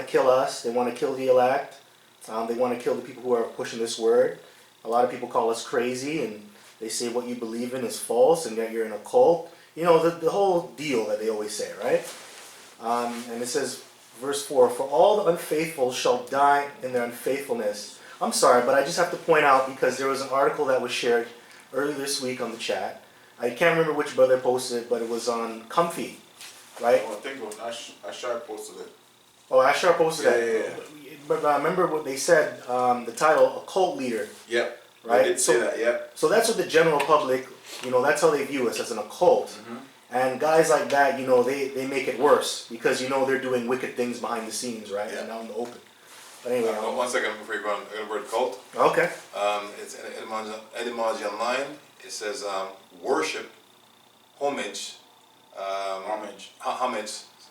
kill us. They want to kill the elect. They want to kill the people who are pushing this word. A lot of people call us crazy, and they say what you believe in is false, and that you're in a cult. You know, the whole deal that they always say, right? And it says, verse 4, for all the unfaithful shall die in their unfaithfulness. I'm sorry, but I just have to point out, because there was an article that was shared earlier this week on the chat. I can't remember which brother posted it, but it was on Comfy, right? Oh, I think it was Ashar posted it. Oh, Ashar posted that. Yeah. But I remember what they said, the title, a cult leader. Yep. Right? They did say that, yeah. So that's what the general public, you know, that's how they view us, as an occult. And guys like that, you know, they make it worse, because, you know, they're doing wicked things behind the scenes, right? Yeah. And out in the open. But anyway. 1 second before you go on, the word cult. Okay. It's an etymology online. It says worship, homage, homage,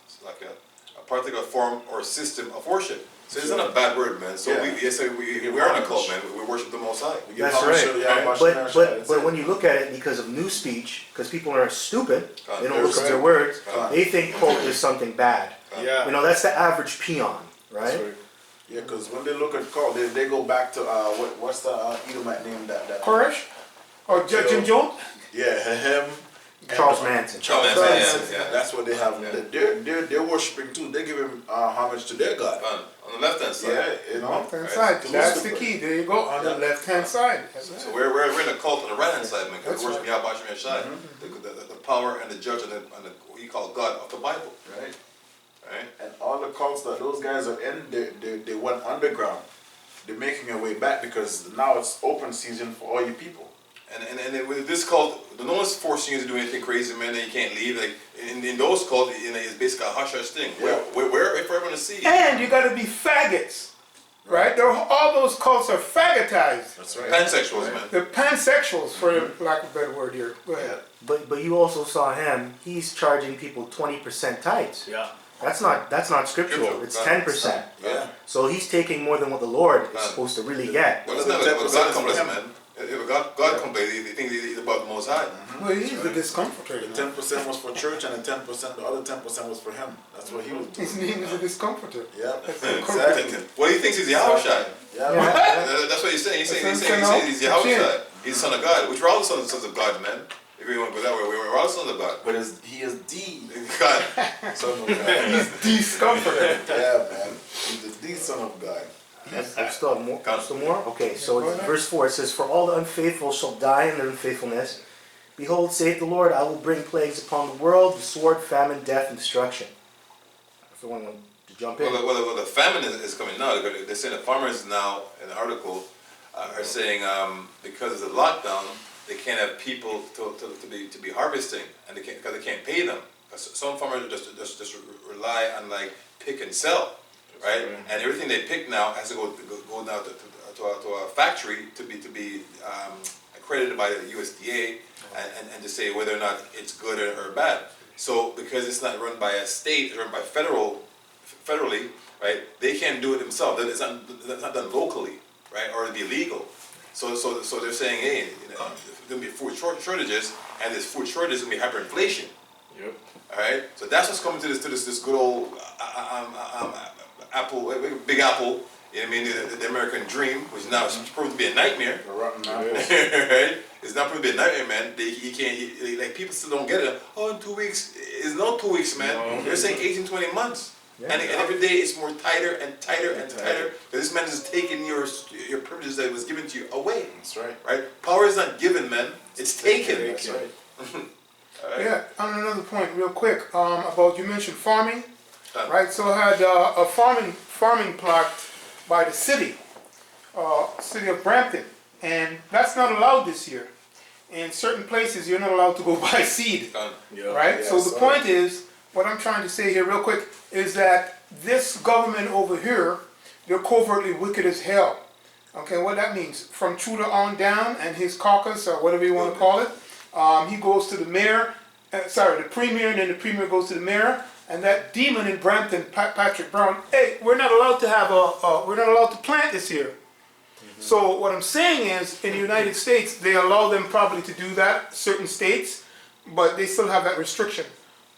it's like a particular form or system of worship. So it's not a bad word, man. So we are in a cult, man. We worship the Most High. That's right. But when you look at it, because of new speech, because people are stupid, they don't look at their words, they think cult is something bad. Yeah. You know, that's the average peon, right? Yeah, because when they look at cult, they go back to what's the Edomite name that Koresh? Or Jim Jones? Yeah, him. Charles Manson. Charles Manson, yeah. That's what they have. Yeah. They're worshiping too. They give him homage to their God. On the left hand side. Yeah, you know. Left hand side. That's the key. There you go. On the left hand side. So we're in a cult on the right hand side, man. Because we worship Yahweh Shem Yeshai, the power and the judge and the what you call God of the Bible. Right. Right. And all the cults that those guys are in, they went underground. They're making their way back because now it's open season for all you people. And with this cult, no one's forcing you to do anything crazy, man, that you can't leave. Like in those cults, you know, it's basically a hush-hush thing. Yeah. Where if everyone to see. And you got to be faggots, right? All those cults are faggotized. That's right. Pansexuals, man. They're pansexuals, for lack of a better word here. Go ahead. But you also saw him. He's charging people 20% tithes. Yeah. That's not scriptural. It's 10%. Yeah. So he's taking more than what the Lord is supposed to really get. Well, it's not like God complains, man. If God complains, he thinks he's above the Most High. Well, he's the discomforter. The 10% was for church, and the other 10% was for him. That's what he was doing. His name is a discomforter. Yeah, Exactly. Well, he thinks he's Yahweh Shai. Yeah. That's what he's saying. He's saying he's Yahweh Shai. He's the Son of God, which we're all the sons of God, man. If we want to go that way, we're all sons of God. But he is the God. Son of God. He's discomforter. Yeah, man. He's the Son of God. Still more? Okay, so it's verse 4, it says, for all the unfaithful shall die in their unfaithfulness. Behold, saith the Lord, I will bring plagues upon the world, the sword, famine, death, and destruction. If you want to jump in. Well, the famine is coming now. They're saying the farmers now, in the article, are saying because of the lockdown, they can't have people to be harvesting, and because they can't pay them. Some farmers just rely on like pick and sell. Right, and everything they pick now has to go now to a factory to be accredited by the USDA and to say whether or not it's good or bad. So because it's not run by a state, it's run by federally, right? They can't do it themselves. It's not done locally, right, or it'd be illegal. So they're saying, hey, you know, there's gonna be food shortages, and this food shortage is gonna be hyperinflation. Yep. All right. So that's what's coming to this good old Apple, Big Apple, you know what I mean, the American dream, which now is proved to be a nightmare. Right? It's not proved to be a nightmare, man. He can't, like, people still don't get it. Oh, in 2 weeks. It's not 2 weeks, man. No. They're saying 18, 20 months. Yeah. And every day it's more tighter and tighter and tighter. Because this man is taking your privileges that was given to you away. That's right. Right? Power is not given, man. It's taken. That's right. Right. Yeah, on another point, real quick, about you mentioned farming. Right, so I had a farming plot by the city of Brampton, and that's not allowed this year. In certain places, you're not allowed to go buy seed, right? So the point is, what I'm trying to say here real quick, is that this government over here, they're covertly wicked as hell. Okay, what that means, from Trudeau on down and his caucus, or whatever you want to call it, he goes to the mayor, the premier, and then the premier goes to the mayor. And that demon in Brampton, Patrick Brown, hey, we're not allowed to have we're not allowed to plant this year. So what I'm saying is, in the United States, they allow them probably to do that, certain states, but they still have that restriction.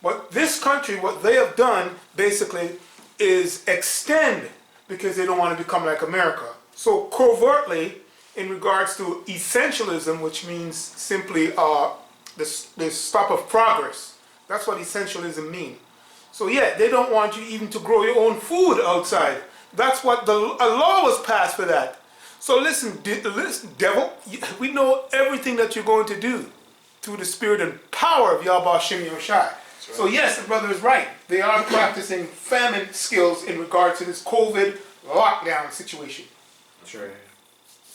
But this country, what they have done, basically, is extend because they don't want to become like America. So covertly, in regards to essentialism, which means simply the stop of progress. That's what essentialism means. So yeah, they don't want you even to grow your own food outside. That's what a law was passed for that. So listen, listen, devil, we know everything that you're going to do through the spirit and power of Yahweh Shem Yoshai. So yes, the brother is right. They are practicing famine skills in regard to this COVID lockdown situation. Sure.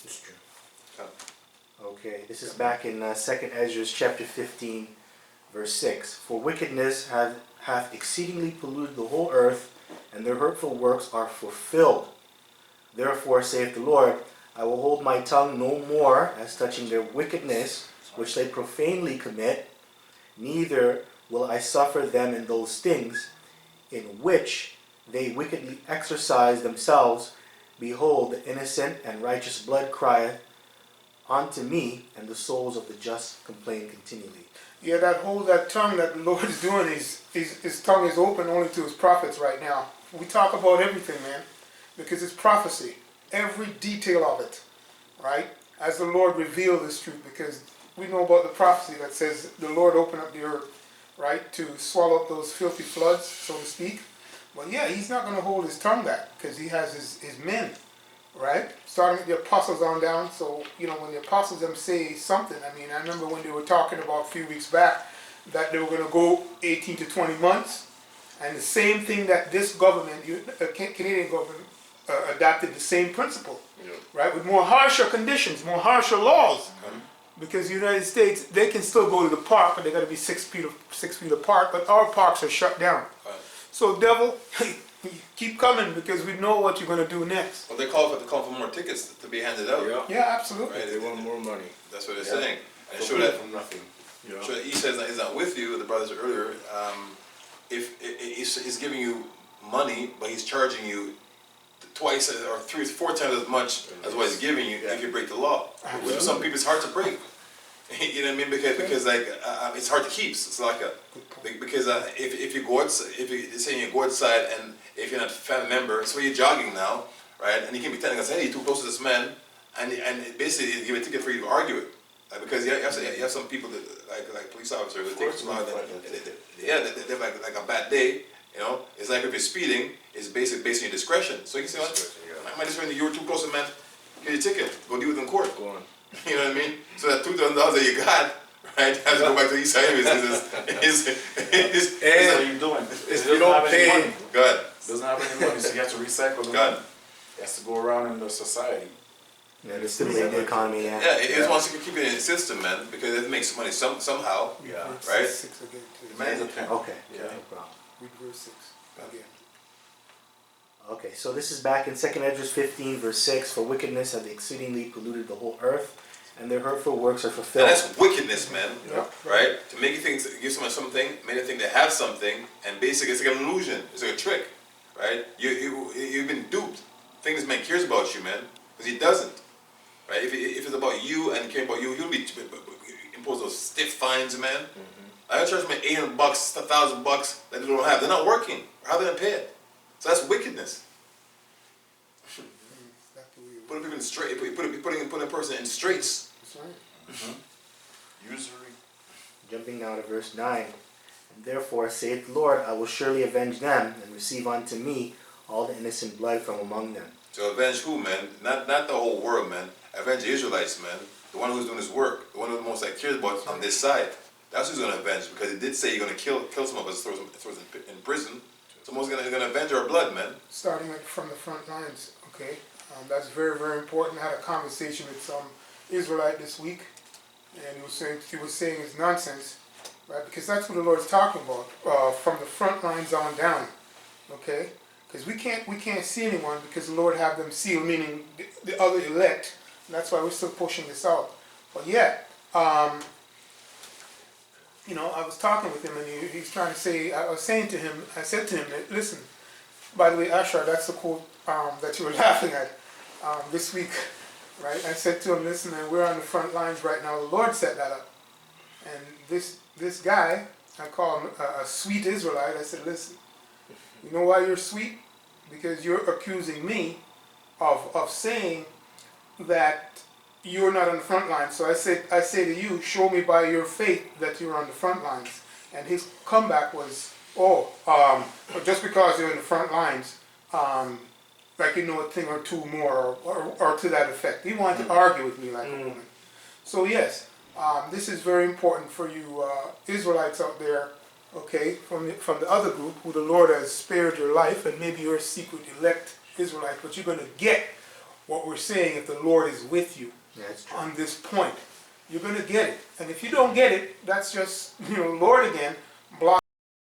It's true. Okay, this is back in 2nd Ezra chapter 15, verse 6. For wickedness hath exceedingly polluted the whole earth, and their hurtful works are fulfilled. Therefore, saith the Lord, I will hold my tongue no more as touching their wickedness, which they profanely commit, neither will I suffer them in those things in which they wickedly exercise themselves. Behold, the innocent and righteous blood crieth unto me, and the souls of the just complain continually. Yeah, that tongue that the Lord is doing, his tongue is open only to his prophets right now. We talk about everything, man, because it's prophecy. Every detail of it, right? As the Lord revealed this truth, because we know about the prophecy that says the Lord opened up the earth, right, to swallow up those filthy floods, so to speak. But yeah, he's not going to hold his tongue back because he has his men, right? Starting with the apostles on down. So, you know, when the apostles them say something, I mean, I remember when they were talking about a few weeks back that they were going to go 18 to 20 months. And the same thing that this government, Canadian government, adopted the same principle, right? With more harsher conditions, more harsher laws. Because the United States, they can still go to the park, but they got to be 6 feet apart. But our parks are shut down. So, devil, keep coming because we know what you're going to do next. Well, they call for more tickets to be handed out. Yeah, absolutely. Right? They want more money. That's what they're saying. And show that from nothing. show that Esau is not with you. The brothers earlier, if he's giving you money, but he's charging you twice or 3 or 4 times as much as what he's giving you if you break the law. Which for some people it's hard to break. You know what I mean? Because like it's hard to keep. It's like because if you go outside, if you say you go outside and if you're not a family member, so you're jogging now, right? And you can be telling us, hey, you're too close to this man, and basically they give a ticket for you to argue it, because you have some people that like police officers that take too long. They have like a bad day. You know, it's like if you're speeding, it's basically based on your discretion. So you can say, I might just when you were too close to the man, get your ticket, go deal with it in court. Go on. You know what I mean? So that $2,000 that you got, right, has to go back to the East Side. What are you doing? If you don't pay, God. Doesn't have any money, so you have to recycle the money. It has to go around in the society. Yeah, to stimulate the economy, yeah. Yeah, it wants to keep it in the system, man, because it makes money somehow. Yeah. Right? 6 again, please. Man's a pen. Okay, Yeah. no problem. Read verse 6 again. Okay, so this is back in 2nd Ezra 15, verse 6. For wickedness hath exceedingly polluted the whole earth, and their hurtful works are And fulfilled. that's wickedness, man. Yep. Right? To make you think, give someone something, make them think they have something, and basically it's like an illusion. It's like a trick, right? You've been duped. Think this man cares about you, man, because he doesn't. Right? If it's about you and caring about you, he'll be impose those stiff fines, man. I charge them $800, $1,000 that they don't have. They're not working. How are they gonna pay it? So that's wickedness. Putting people in straight, putting a person in straits. That's right. Usury. Jumping now to verse 9. And therefore saith the Lord, I will surely avenge them, and receive unto me all the innocent blood from among them. To avenge who, man? Not the whole world, man. Avenge the Israelites, man. The one who's doing his work. The one who the most like cares about on this side. That's who's gonna avenge, because he did say you're gonna kill some of us, throw us in prison. Someone's gonna avenge our blood, man. Starting from the front lines, okay? That's very, very important. I had a conversation with some Israelite this week, and he was saying it's nonsense, right? Because that's what the Lord's talking about, from the front lines on down, okay? Because we can't see anyone because the Lord have them sealed, meaning the other elect. And that's why we're still pushing this out. But yeah, you know, I was talking with him, and he's trying to say, I said to him, listen, by the way, Ashar, that's the quote that you were laughing at this week, right? I said to him, listen, man, we're on the front lines right now. The Lord set that up. And this guy, I call him a sweet Israelite, I said, listen, you know why you're sweet? because you're accusing me of saying that you're not on the front lines. So I say to you, show me by your faith that you're on the front lines. And his comeback was, but just because you're in the front lines, like you know a thing or two more, or to that effect. He wanted to argue with me like a woman. So yes, this is very important for you Israelites out there, okay, from the other group, who the Lord has spared your life, and maybe you're a secret elect Israelite, but you're going to get what we're saying if the Lord is with you. Yeah, that's true. On this point. You're going to get it. And if you don't get it, that's just, Lord again, block.